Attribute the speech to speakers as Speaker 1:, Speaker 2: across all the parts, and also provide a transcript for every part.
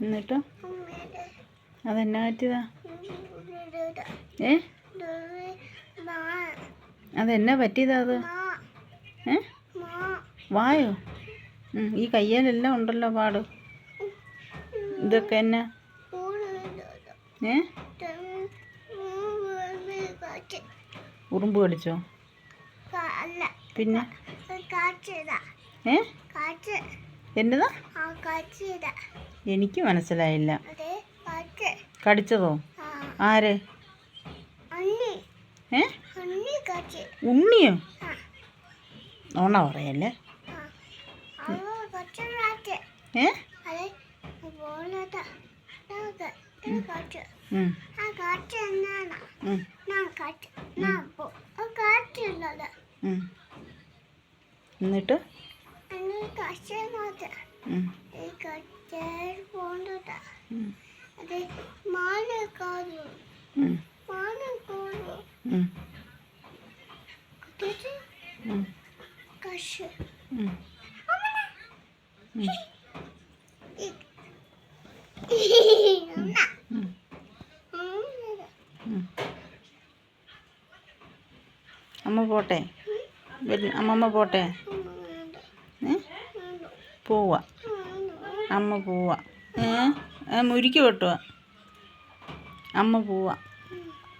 Speaker 1: എന്നിട്ടോ അതെന്നാ പറ്റിയതാ? അതെന്നാ പറ്റിയതാ അത്? വായോ? ഈ കയ്യിലെല്ലാം ഉണ്ടല്ലോ പാട്. ഇതൊക്കെ എന്നാ? ഉറുമ്പ് കടിച്ചോ? പിന്നെ എന്നതാ? എനിക്ക് മനസ്സിലായില്ല. കടിച്ചതോ? ആര്? ഉണ്ണിയോ? നോണ പറയല്ലേ. എന്നിട്ട് അമ്മ പോട്ടെ? അമ്മമ്മ പോട്ടെ? പോവാ. അമ്മ പോവാ. മുരിക്ക് വെട്ടുക. അമ്മ പോവാ.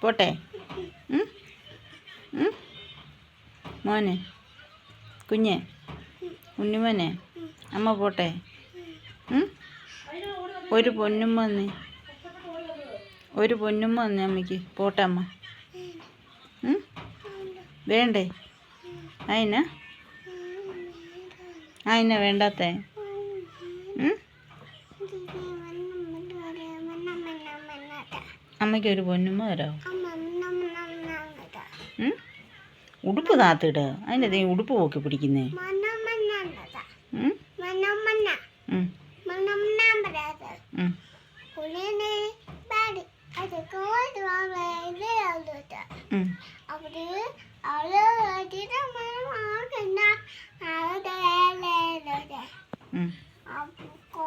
Speaker 1: പോട്ടെ? മോനെ, കുഞ്ഞെ, ഉണ്ണിമോനെ, അമ്മ പോട്ടെ? ഒരു പൊന്നുമ്മ വന്നേ. ഒരു പൊന്നുമ്മ വന്നേ അമ്മയ്ക്ക്. പോട്ടെ അമ്മ? വേണ്ടേ? അതിനാ വേണ്ടാത്തേ? അമ്മയ്ക്കൊരു പൊന്നുമ്മ തരാമോ? ഉടുപ്പ് താത്തിടുക. അതിൻ്റെ ഉടുപ്പ് പോക്കി പിടിക്കുന്നേ.